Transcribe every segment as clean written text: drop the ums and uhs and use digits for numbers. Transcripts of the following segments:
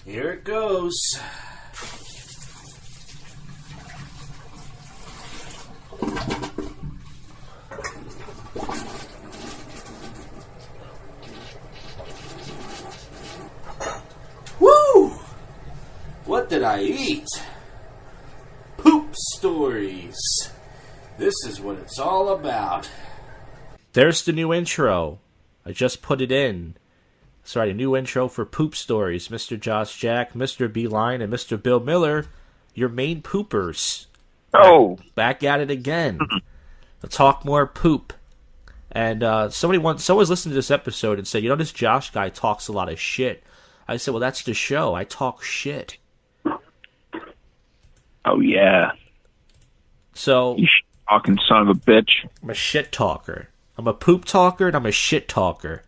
Here it goes. Woo! What did I eat? Poop stories. This is what it's all about. There's the new intro. I just put it in. Sorry, a new intro for Poop Stories. Mr. Josh Jack, Mr. B-Line, and Mr. Bill Miller, your main poopers. Oh! Back at it again. To talk more poop. And someone's listened to this episode and said, this Josh guy talks a lot of shit. I said, well, that's the show. I talk shit. Oh, yeah. So, You talking son of a bitch. I'm a shit talker. I'm a poop talker, and I'm a shit talker.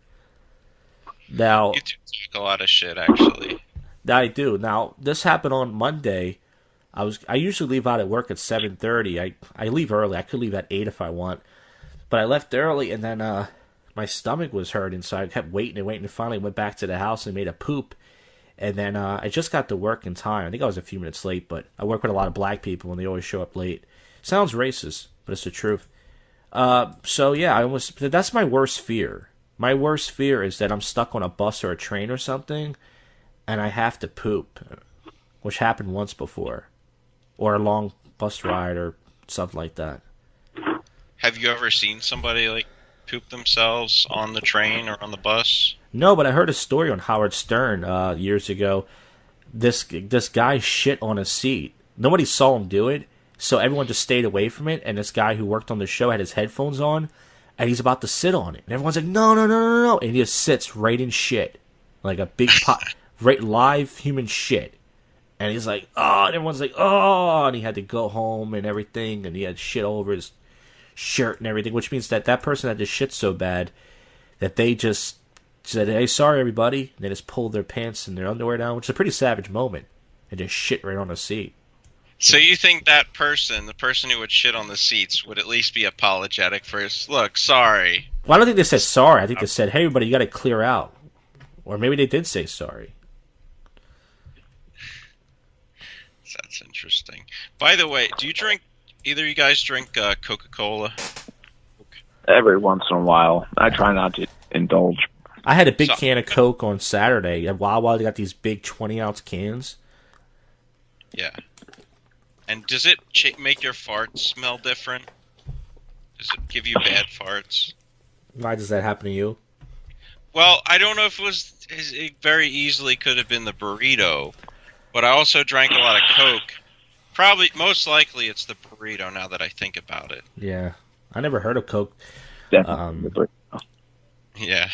Now, You do talk a lot of shit, actually. I do. Now, this happened on Monday. I usually leave out at work at 7:30. I leave early. I could leave at 8 if I want. But I left early, and then my stomach was hurting, so I kept waiting and finally went back to the house and made a poop. And then I just got to work in time. I think I was a few minutes late, but I work with a lot of black people, and they always show up late. Sounds racist, but it's the truth. So, yeah, that's my worst fear. My worst fear is that I'm stuck on a bus or a train or something, and I have to poop, which happened once before, or a long bus ride or something like that. Have you ever seen somebody, poop themselves on the train or on the bus? No, but I heard a story on Howard Stern years ago. This guy shit on a seat. Nobody saw him do it, so everyone just stayed away from it, and this guy who worked on the show had his headphones on, and he's about to sit on it. And everyone's like, no, no, no, no, no. And he just sits right in shit. Like a big pot, right, live human shit. And he's like, oh, and everyone's like, oh, and he had to go home and everything, and he had shit all over his shirt and everything, which means that person had to shit so bad that they just said, hey, sorry, everybody. And they just pulled their pants and their underwear down, which is a pretty savage moment, and just shit right on the seat. So you think that person, the person who would shit on the seats, would at least be apologetic first? Look, sorry. Well, I don't think they said sorry. I think they said, hey, everybody, you got to clear out. Or maybe they did say sorry. That's interesting. By the way, do you drink, either of you guys drink Coca-Cola? Every once in a while. I try not to indulge. I had a big can of Coke on Saturday. At Wawa, they got these big 20-ounce cans. Yeah. And does it make your farts smell different? Does it give you bad farts? Why does that happen to you? Well, I don't know if it very easily could have been the burrito, but I also drank a lot of Coke. Probably, most likely, it's the burrito now that I think about it. Yeah. I never heard of Coke. Definitely. Yeah.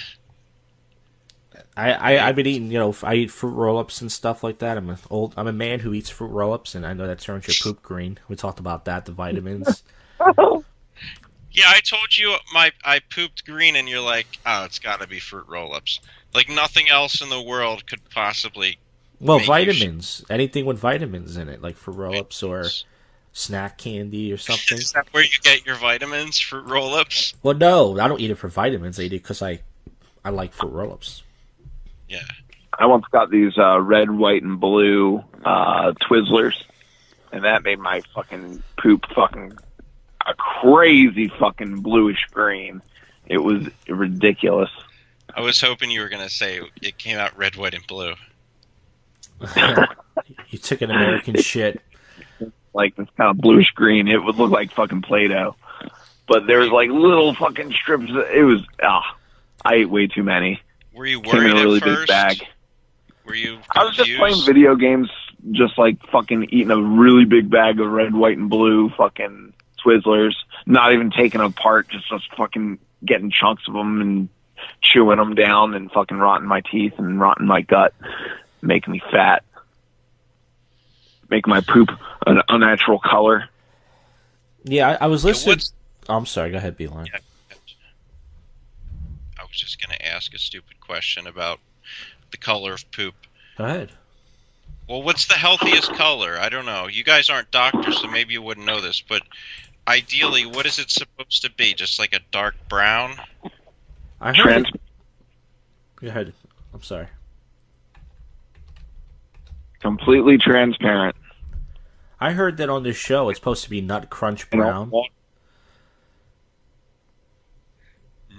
I've been eating, I eat fruit roll-ups and stuff like that. I'm a man who eats fruit roll-ups, and I know that turns your poop green. We talked about that, the vitamins. Yeah, I told you I pooped green, and you're like, oh, it's got to be fruit roll-ups. Like nothing else in the world could possibly. Well, vitamins, anything with vitamins in it, like fruit roll-ups or snack candy or something. Is that where you get your vitamins, fruit roll-ups? Well, no, I don't eat it for vitamins. I eat it because I like fruit roll-ups. Yeah. I once got these red, white, and blue Twizzlers, and that made my fucking poop fucking a crazy fucking bluish green. It was ridiculous. I was hoping you were going to say it came out red, white, and blue. You took an American shit. Like this kind of bluish green. It would look like fucking Play-Doh. But there was like little fucking strips. It was, I ate way too many. Were you Came worried in a really at first? big bag. Were you confused? I was just playing video games, just like fucking eating a really big bag of red, white, and blue fucking Twizzlers. Not even taking them apart, just fucking getting chunks of them and chewing them down and fucking rotting my teeth and rotting my gut, making me fat, making my poop an unnatural color. Yeah, I was listening. I'm sorry, go ahead, Beeline. Yeah. I was just going to ask a stupid question about the color of poop. Go ahead. Well, what's the healthiest color? I don't know. You guys aren't doctors, so maybe you wouldn't know this, but ideally, what is it supposed to be? Just like a dark brown? I heard. Go ahead. I'm sorry. Completely transparent. I heard that on this show it's supposed to be Nut Crunch brown.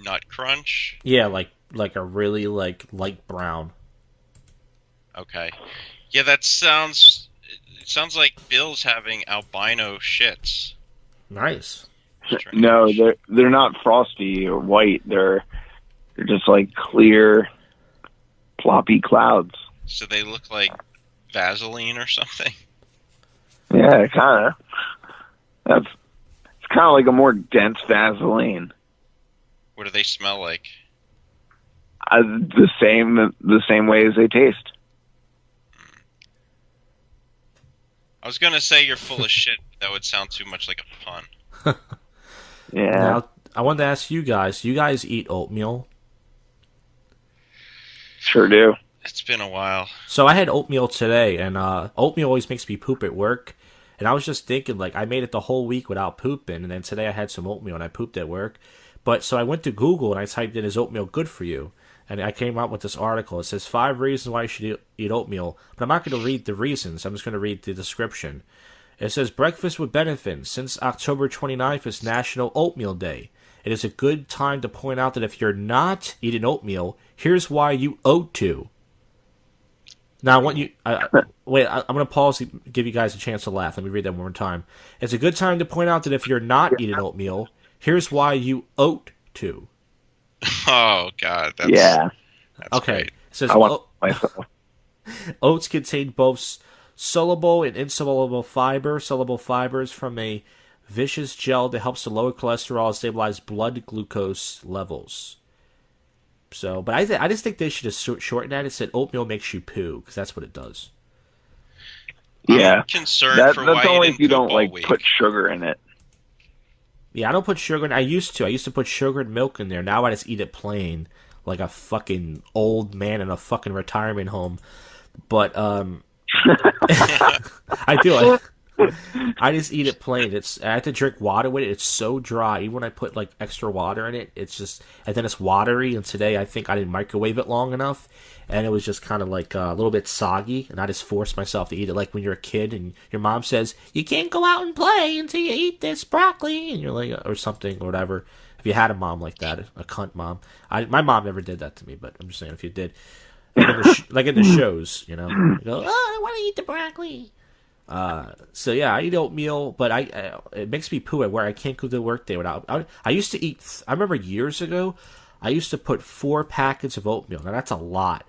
Nut Crunch? Yeah, like a really like light brown. Okay. Yeah, it sounds like Bill's having albino shits. Nice. No, they're not frosty or white. They're just like clear, ploppy clouds. So they look like Vaseline or something? Yeah, kind of. It's kind of like a more dense Vaseline. What do they smell like? The same way as they taste. I was gonna say you're full of shit, but that would sound too much like a pun. Yeah. Now, I wanted to ask you guys eat oatmeal? Sure do. It's been a while. So I had oatmeal today, and oatmeal always makes me poop at work. And I was just thinking, like, I made it the whole week without pooping, and then today I had some oatmeal and I pooped at work. But so I went to Google and I typed in, is oatmeal good for you? And I came out with this article. It says 5 reasons why you should eat oatmeal. But I'm not going to read the reasons. I'm just going to read the description. It says, breakfast with benefits. Since October 29th is National Oatmeal Day. It is a good time to point out that if you're not eating oatmeal, here's why you ought to. Now, I want you... wait, I'm going to pause to give you guys a chance to laugh. Let me read that one more time. It's a good time to point out that if you're not eating oatmeal, here's why you ought to. Oh, God. That's okay. Great. It says, I want myself. Oats contain both soluble and insoluble fiber. Soluble fibers from a viscous gel that helps to lower cholesterol and stabilize blood glucose levels. So, but I just think they should have shortened that. It said oatmeal makes you poo, because that's what it does. Yeah. I'm concerned for that's why only you if you didn't don't poop all week. put sugar in it. Yeah, I don't put sugar in. I used to put sugar and milk in there. Now I just eat it plain, like a fucking old man in a fucking retirement home. But I do. I just eat it plain. I have to drink water with it. It's so dry. Even when I put like extra water in it, it's just, and then it's watery. And today I think I didn't microwave it long enough, and it was just kind of like a little bit soggy. And I just forced myself to eat it, like when you're a kid and your mom says you can't go out and play until you eat this broccoli, and you're like, or something or whatever. If you had a mom like that, a cunt mom. My mom never did that to me, but I'm just saying if you did, like in the shows, you know, you go, oh, I want to eat the broccoli. So yeah, I eat oatmeal, but it makes me poo at work. I can't go to work day without. I used to eat. I remember years ago, I used to put 4 packets of oatmeal. Now that's a lot.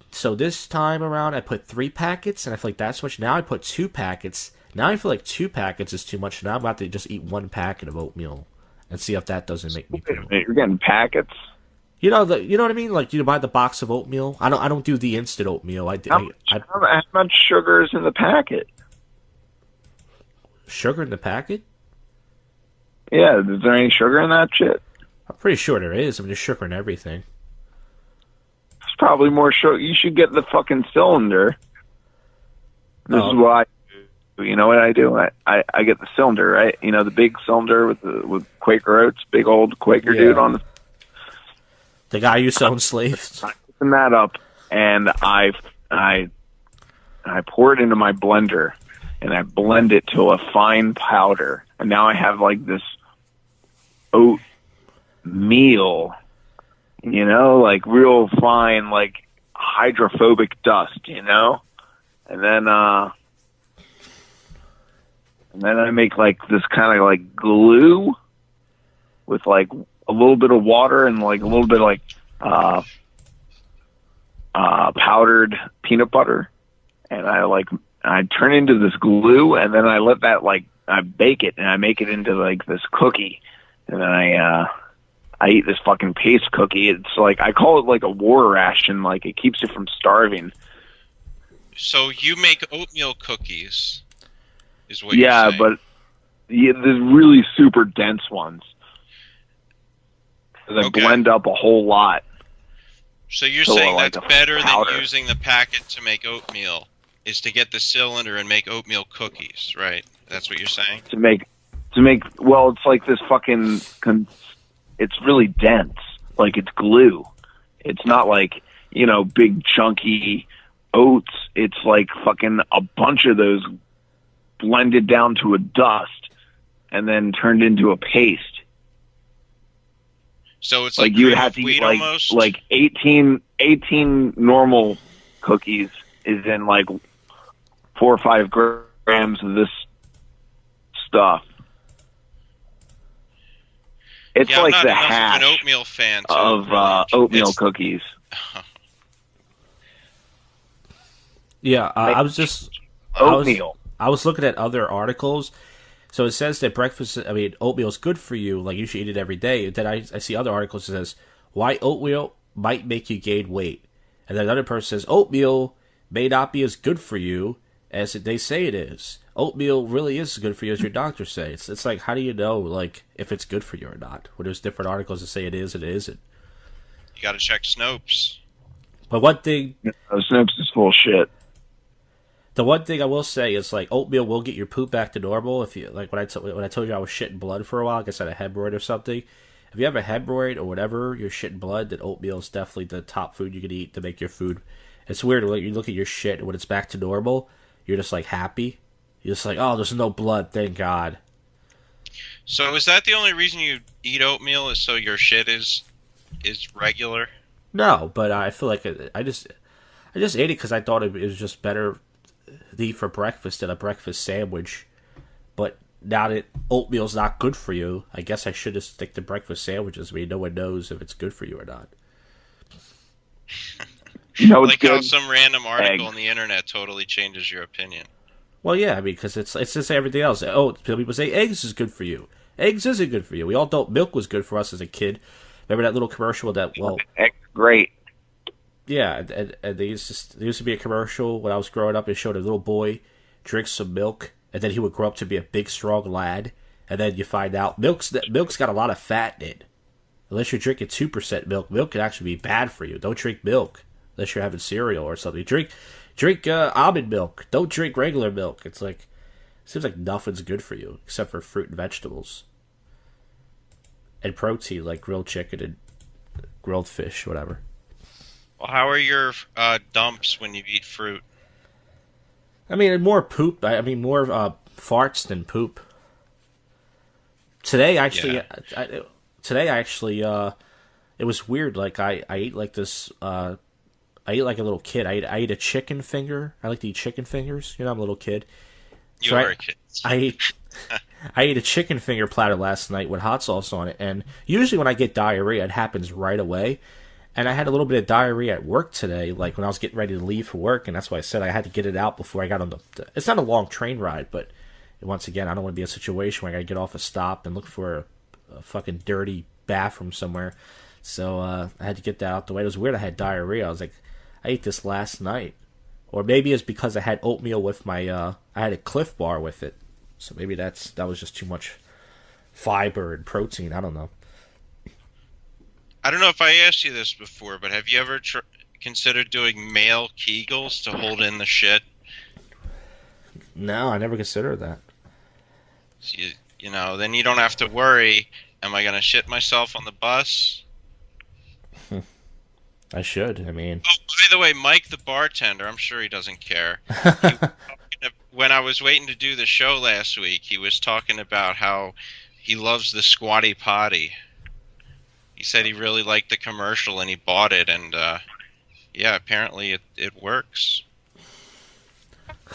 So this time around, I put 3 packets, and I feel like that's much. Now I put 2 packets. Now I feel like 2 packets is too much. Now I'm about to just eat 1 packet of oatmeal and see if that doesn't make me poo. You're getting packets. You know what I mean? Like you buy the box of oatmeal. I don't do the instant oatmeal. How much sugar is in the packet? Sugar in the packet? Yeah, is there any sugar in that shit? I'm pretty sure there is. I mean, there's sugar in everything. There's probably more sugar. You should get the fucking cylinder. This is what I do. You know what I do? I get the cylinder, right? You know, the big cylinder with Quaker Oats, big old Quaker dude on the guy who sells slaves. I open that up, and I pour it into my blender, and I blend it to a fine powder. And now I have like this oat meal, you know, like real fine, like hydrophobic dust, you know? And then I make like this kind of like glue with like a little bit of water and like a little bit of like powdered peanut butter, and I turn into this glue, and then I let that I bake it, and I make it into like this cookie, and then I eat this fucking paste cookie. It's like, I call it like a war ration, like it keeps you from starving. So you make oatmeal cookies, is what you're saying? But there's really super dense ones. I blend up a whole lot. So you're saying like that's better powder. than using the packet to make oatmeal, is to get the cylinder and make oatmeal cookies, right? That's what you're saying? To make, well, it's like this fucking, it's really dense. Like it's glue. It's not like, you know, big chunky oats, it's like fucking a bunch of those blended down to a dust and then turned into a paste. So it's Like like you would cream have of to wheat eat almost. like 18 normal cookies is in like 4 or 5 grams of this stuff. It's yeah, like I'm not the enough hash of an oatmeal fan to of really- oatmeal it's- cookies. Yeah, I was Oatmeal. I was looking at other articles. So it says that oatmeal is good for you. Like you should eat it every day. Then I see other articles that says why oatmeal might make you gain weight, and then another person says oatmeal may not be as good for you as they say it is. Oatmeal really is as good for you as your doctors say. It's like, how do you know like if it's good for you or not? Well, there's different articles that say it is and it isn't. You got to check Snopes. But one thing, Snopes is full of shit. the one thing I will say is like oatmeal will get your poop back to normal. If you like when I told you I was shitting blood for a while, I guess I had a hemorrhoid or something. If you have a hemorrhoid or whatever, you're shitting blood, then oatmeal is definitely the top food you can eat to make your food. It's weird when you look at your shit and when it's back to normal, you're just like happy. You're just like, oh, there's no blood, thank God. So is that the only reason you eat oatmeal is so your shit is regular? No, but I feel like I just ate it because I thought it was just better to eat for breakfast than a breakfast sandwich. But now that oatmeal's not good for you, I guess I should just stick to breakfast sandwiches. I mean, no one knows if it's good for you or not. You know what's Like how good? some random article Eggs. on the internet totally changes your opinion. Well, yeah, I mean, because it's just everything else. Oh, people say eggs is good for you. Eggs isn't good for you. We all thought milk was good for us as a kid. Remember that little commercial that, well, Eggs, great. yeah, and there used to be a commercial when I was growing up. It showed a little boy drink some milk, and then he would grow up to be a big, strong lad. And then you find out milk's got a lot of fat in it. Unless you're drinking 2% milk, milk can actually be bad for you. Don't drink milk unless you're having cereal or something. Drink almond milk. Don't drink regular milk. It's like, it seems like nothing's good for you except for fruit and vegetables. And protein, like grilled chicken and grilled fish, whatever. Well, how are your dumps when you eat fruit? I mean, more poop. I mean, more farts than poop. Today, actually, it was weird. Like I ate like this. I ate like a little kid. I ate a chicken finger. I like to eat chicken fingers. You know, I'm a little kid. You So are a kid. I ate a chicken finger platter last night with hot sauce on it. And usually when I get diarrhea, it happens right away. And I had a little bit of diarrhea at work today, like when I was getting ready to leave for work. And that's why I said I had to get it out before I got on it's not a long train ride, but once again, I don't want to be in a situation where I got to get off a stop and look for a fucking dirty bathroom somewhere. So I had to get that out the way. It was weird. I had diarrhea. I was like, I ate this last night. Or maybe it's because I had oatmeal with my, I had a Cliff Bar with it. So maybe that was just too much fiber and protein. I don't know. I don't know if I asked you this before, but have you ever considered doing male Kegels to hold in the shit? No, I never considered that. So you know, then you don't have to worry, am I going to shit myself on the bus? I should. I mean, Oh, by the way, Mike the bartender, I'm sure he doesn't care. When I was waiting to do the show last week, he was talking about how he loves the Squatty Potty. He said he really liked the commercial and he bought it, and yeah, apparently it works.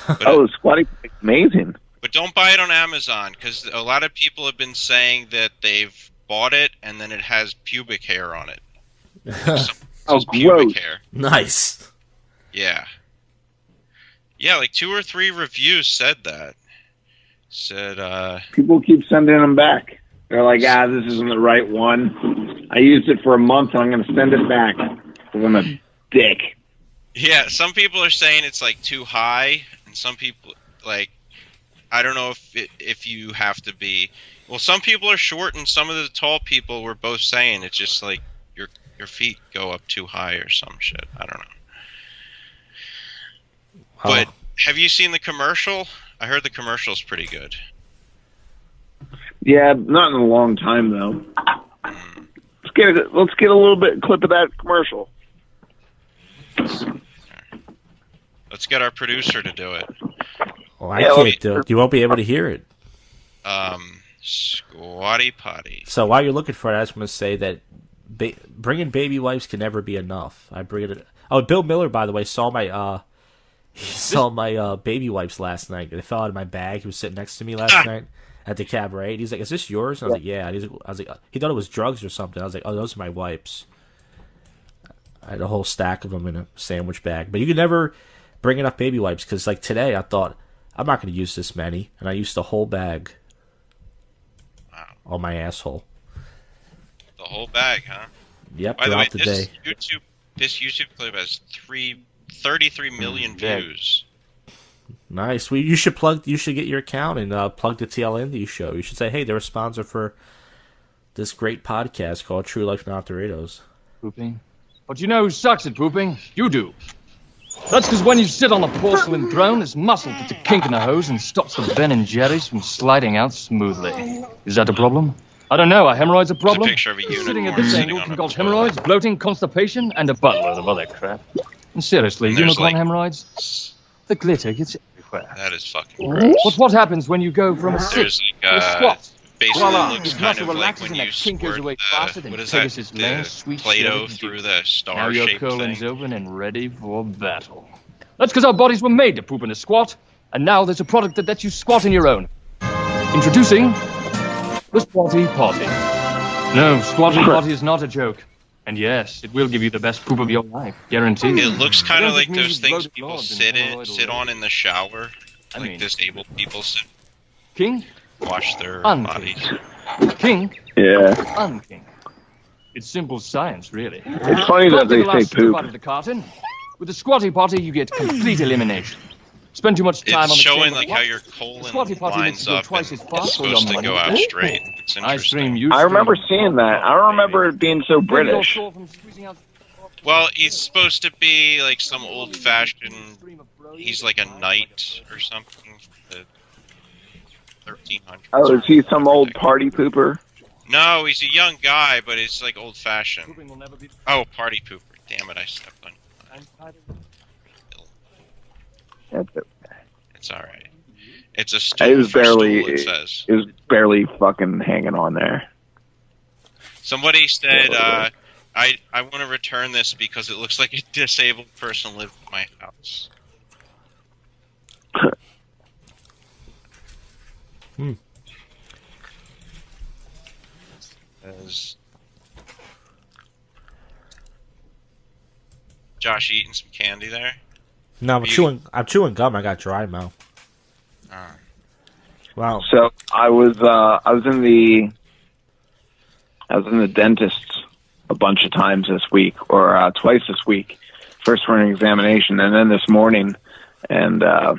But, Oh, Squatty, amazing. but don't buy it on Amazon, because a lot of people have been saying that they've bought it and then it has pubic hair on it. Oh, Pubic gross. hair. nice. Yeah. Yeah, like 2 or 3 reviews said that. Said, People keep sending them back. They're like, this isn't the right one. I used it for a month, and I'm going to send it back. 'Cause I'm a dick. yeah, some people are saying it's like too high, and some people, like, I don't know if you have to be. Well, some people are short, and some of the tall people were both saying it's just like your feet go up too high or some shit. I don't know. But have you seen the commercial? I heard the commercial's pretty good. Yeah, not in a long time, though. Let's get a little bit clip of that commercial. Let's get our producer to do it. Well, I can't do it. You won't be able to hear it. Squatty potty. So while you're looking for it, I just want to say that bringing baby wipes can never be enough. I bring it. Oh, Bill Miller, by the way, saw my baby wipes last night. They fell out of my bag. He was sitting next to me last night at the cabaret. He's like, "Is this yours?" And I was like, "Yeah." And I was like, he thought it was drugs or something. I was like, "Oh, those are my wipes." I had a whole stack of them in a sandwich bag. But you can never bring enough baby wipes because, like today, I thought I'm not going to use this many, and I used the whole bag. On my asshole. The whole bag, huh? Yep. By the way, this YouTube clip has 33 million views. Nice. Well, you should get your account and plug the TL Indie show. You should say, hey, they're a sponsor for this great podcast called True Life Not Doritos. Pooping. But you know who sucks at pooping? You do. That's because when you sit on a porcelain throne, there's muscle that's a kink in the hose and stops the Ben & Jerry's from sliding out smoothly. Is that a problem? I don't know. Are hemorrhoids a problem? There's a picture of a unicorn sitting at this angle can cause hemorrhoids, bloating, constipation, and a buttload of other crap. And seriously, unicorn hemorrhoids? The glitter gets everywhere. That is fucking gross. But what happens when you go from a sit to a squat? Basically, Voila. looks kind of like when you squirt the Play-Doh through the Now your star-shaped colon's thing. open and ready for battle. That's because our bodies were made to poop in a squat, and now there's a product that lets you squat in your own. Introducing the Squatty Potty. No, Squatty Potty is not a joke. And yes, it will give you the best poop of your life, guaranteed. It looks kind of like mean those things bloated people lords sit and on in the shower. I Like mean- disabled people sit, King, wash their Unkink. bodies. king, Yeah. unkink. It's simple science, really. It's funny that they say poop. Out of the carton. With the Squatty Potty, you get complete elimination. Spend too much time It's on the showing chamber like watch. how your The colon Squatty Potty makes lines you go up twice and as it's fast for your supposed to go money. out straight. It's I stream, interesting. you I remember stream. seeing that. I don't remember it being so Maybe you're British. sore from squeezing out Well, he's supposed to be like some old-fashioned. stream of brilliance. He's like a knight or something. The 1300s. Oh, is he some old party pooper? No, he's a young guy, but it's like old-fashioned. Pooping will never be- Oh, party pooper. Damn it, I stepped on. That's it. It's all right. It's a It stool was for barely. stool, it says. It was barely fucking hanging on there. Somebody said, I want to return this because it looks like a disabled person lived in my house. As Josh eating some candy there. No, I'm chewing gum. I got dry mouth. Ah. Wow. So I was in the dentist a bunch of times this week, or twice this week. First for an examination, and then this morning, and the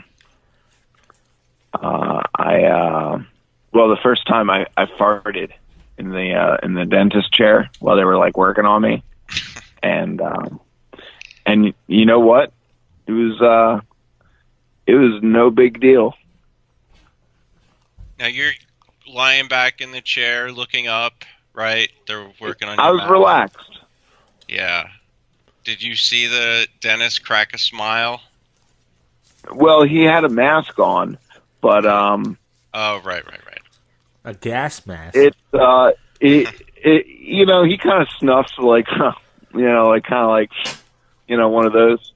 first time I farted in the dentist chair while they were like working on me, and you know what? It was no big deal. Now you're lying back in the chair, looking up, right? They're working on. I your was mouth. relaxed. Yeah. Did you see the dentist crack a smile? Well, he had a mask on, but Oh, right. A gas mask. he kind of snuffs like, one of those.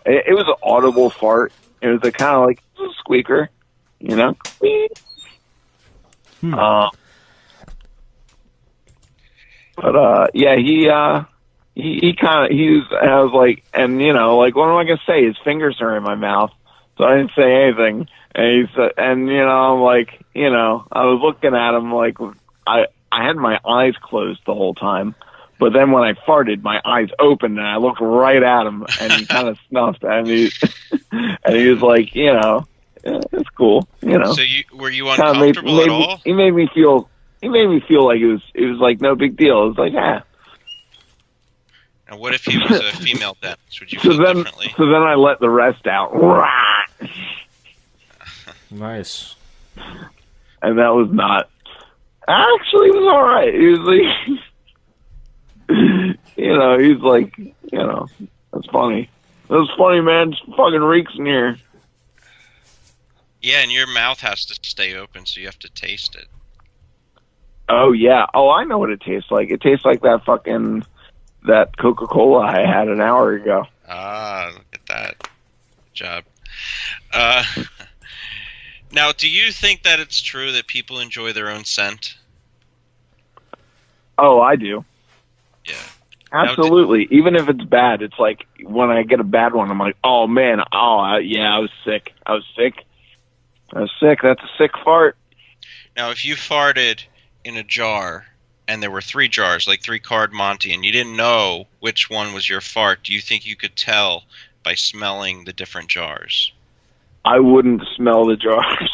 It was an audible fart. It was a kind of like squeaker, I was like, and what am I gonna say? His fingers are in my mouth, so I didn't say anything. And he said, and I'm like, I was looking at him like I had my eyes closed the whole time, but then when I farted, my eyes opened and I looked right at him, and he kind of snuffed, and he was like, yeah, it's cool, So were you Kinda uncomfortable at all? He made me feel like it was like no big deal. It was like, And what if he was a female dentist? Would you So feel then differently? I let the rest out. Nice. And that was not. Actually, it was all right. He was like, he's like, that's funny. was funny, man. It fucking reeks in here. Yeah, and your mouth has to stay open, so you have to taste it. Oh, yeah. Oh, I know what it tastes like. It tastes like that Coca-Cola I had an hour ago. Ah, look at that. Good job. Now, do you think that it's true that people enjoy their own scent? Oh, I do. Yeah. Absolutely. Even if it's bad, it's like when I get a bad one, I'm like, oh, man. Yeah, I was sick. That's a sick fart. Now, if you farted in a jar and there were 3 jars, like 3-card Monty, and you didn't know which one was your fart, do you think you could tell by smelling the different jars? I wouldn't smell the jars.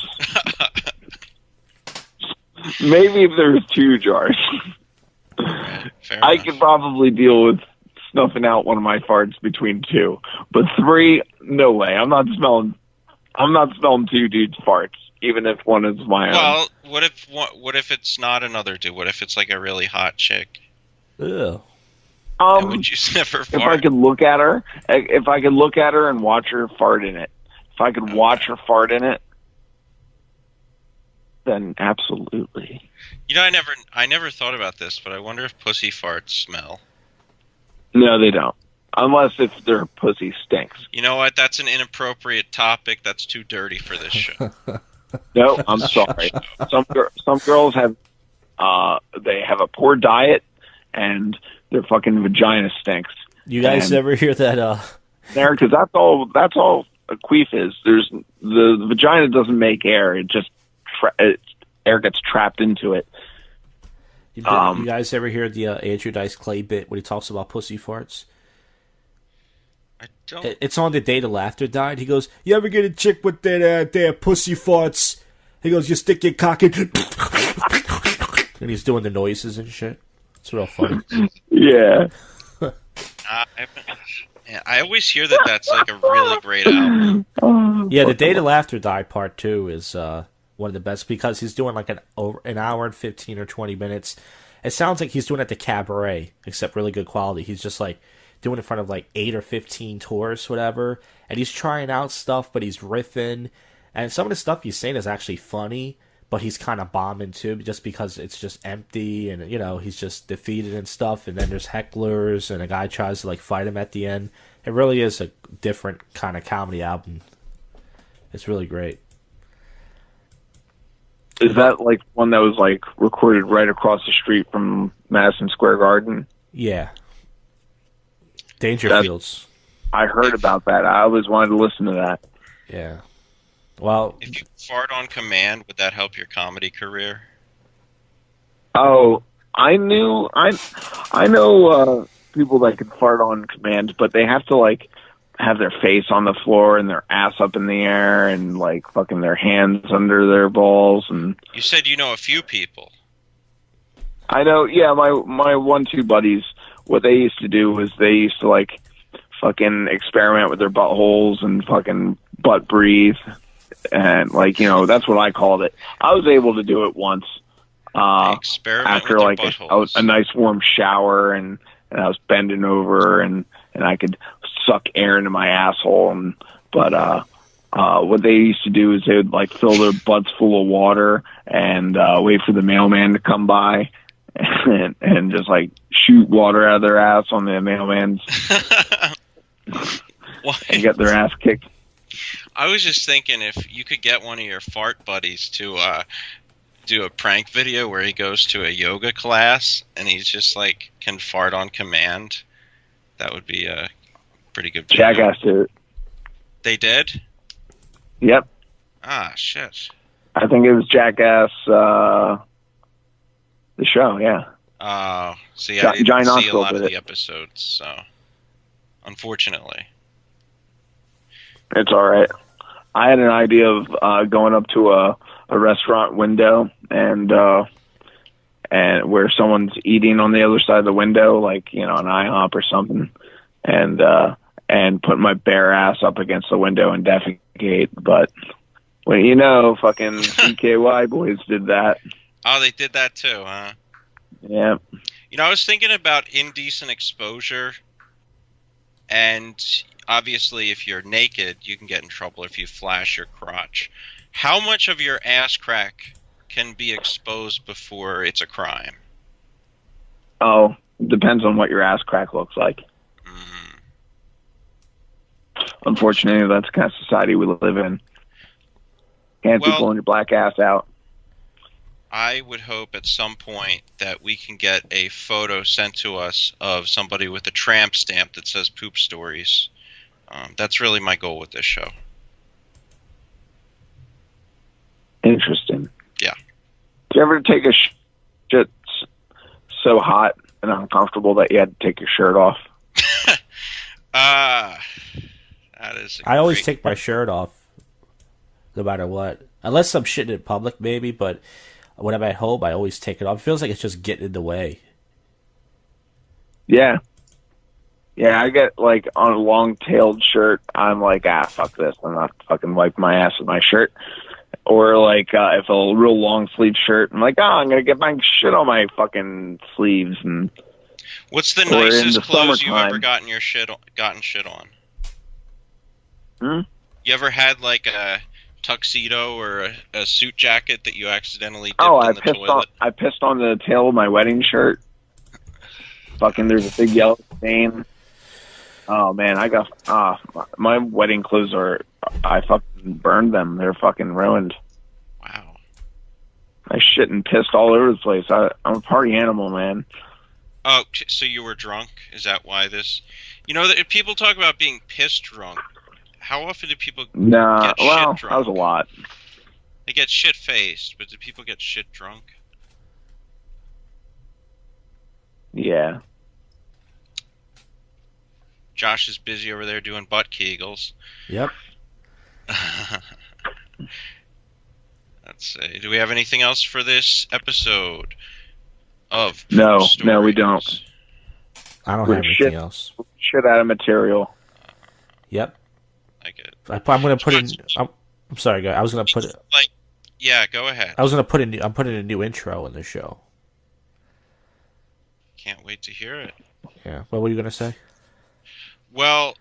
Maybe if there's 2 jars. Fair I enough. could probably deal with snuffing out one of my farts between 2. But 3, no way. I'm not smelling 2 dudes' farts, even if one is my own. Well, what if it's not another dude? What if it's like a really hot chick? Ew. And would you sniff her fart? If I could look at her and watch her fart in it, if I could watch her fart in it, then absolutely. You know, I never thought about this, but I wonder if pussy farts smell. No, they don't. Unless if their pussy stinks. You know what? That's an inappropriate topic. That's too dirty for this show. No, I'm sorry. Some girls have they have a poor diet and their fucking vagina stinks. You guys ever hear that? There, because that's all a queef is. There's the vagina doesn't make air. It just air gets trapped into it. You guys ever hear the Andrew Dice Clay bit when he talks about pussy farts? I don't. It's on The Day the Laughter Died. He goes, "You ever get a chick with their pussy farts?" He goes, "You stick your cock in," and he's doing the noises and shit. It's real funny. Yeah. I always hear that that's like a really great album. Yeah, The Day the Laughter Died Part 2 is one of the best because he's doing like an hour and 15 or 20 minutes. It sounds like he's doing it at the Cabaret, except really good quality. He's just like doing it in front of like 8 or 15 tourists, whatever, and he's trying out stuff, but he's riffing, and some of the stuff he's saying is actually funny, but he's kind of bombing too, just because it's just empty, and you know, he's just defeated and stuff, and then there's hecklers, and a guy tries to like fight him at the end. It really is a different kind of comedy album. It's really great. Is that like one that was like recorded right across the street from Madison Square Garden? Yeah. Dangerfields. I heard about that. I always wanted to listen to that. Yeah. Well, If you fart on command, would that help your comedy career? Oh, I know people that can fart on command, but they have to like have their face on the floor and their ass up in the air and like fucking their hands under their balls. And You said you know a few people. I know, yeah, my 1-2 buddies, what they used to do was they used to like fucking experiment with their buttholes and fucking butt breathe. And like, you know, that's what I called it. I was able to do it once. Experiment After with their like buttholes. a nice warm shower and I was bending over and I could suck air into my asshole. But what they used to do is they would like fill their butts full of water and wait for the mailman to come by and just like shoot water out of their ass on the mailman's and get their ass kicked. I was just thinking if you could get one of your fart buddies to do a prank video where he goes to a yoga class and he's just like can fart on command, that would be a pretty good video. Jackass did it. They did? Yep. Ah, shit. I think it was Jackass, the show, yeah. See, I didn't Giant see a Knoxville lot of did the episodes, so unfortunately. It's all right. I had an idea of going up to a restaurant window and where someone's eating on the other side of the window, like, you know, an IHOP or something, and put my bare ass up against the window and defecate. But well, you know, fucking CKY boys did that. Oh, they did that too, huh? Yeah. You know, I was thinking about indecent exposure, and obviously, if you're naked, you can get in trouble if you flash your crotch. How much of your ass crack can be exposed before it's a crime? Oh, depends on what your ass crack looks like. Mm. Unfortunately, that's the kind of society we live in. Can't be pulling your black ass out. I would hope at some point that we can get a photo sent to us of somebody with a tramp stamp that says poop stories. That's really my goal with this show. Interesting. Yeah. Do you ever take a shit so hot and uncomfortable that you had to take your shirt off? That is. I always take my shirt off, no matter what. Unless I'm shitting in public, maybe, but when I'm at home, I always take it off. It feels like it's just getting in the way. Yeah. Yeah, I get, like, on a long-tailed shirt, I'm like, fuck this. I'm not fucking wiping my ass with my shirt. Or, like, if a real long-sleeve shirt, I'm like, I'm going to get my shit on my fucking sleeves. And what's the nicest clothes you've summertime. ever gotten shit on? Hmm? You ever had, like, a tuxedo or a suit jacket that you accidentally dipped in the toilet? I pissed on the tail of my wedding shirt. Fucking, there's a big yellow stain. Oh man, I got my wedding clothes I fucking burned them. They're fucking ruined. Wow. I shit and pissed all over the place. I'm a party animal, man. Oh, so you were drunk? Is that why this? You know, that people talk about being pissed drunk. How often do people get shit drunk? That was a lot. They get shit faced, but do people get shit drunk? Yeah. Josh is busy over there doing butt kegels. Yep. Let's see. Do we have anything else for this episode of No, Stories? no, we don't. I don't We're have shit. anything else. Shit out of material. Yep. I get it. I'm going to put in... I'm sorry, guys. I was going to put it... Like, yeah, go ahead. I was going to put in... I'm putting a new intro in the show. Can't wait to hear it. Yeah. What were you going to say? Well,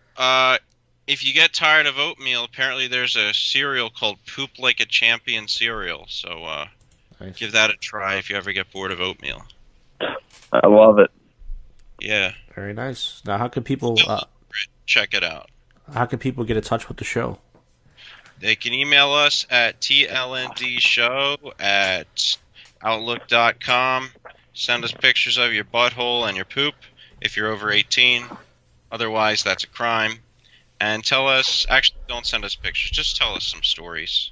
if you get tired of oatmeal, apparently there's a cereal called Poop Like a Champion cereal. So Nice. give that a try if you ever get bored of oatmeal. I love it. Yeah, Very nice. Now, how can people... check it out. how can people get in touch with the show? They can email us at tlndshow@outlook.com. Send us pictures of your butthole and your poop if you're over 18. Otherwise, that's a crime. And tell us... Actually, don't send us pictures. Just tell us some stories.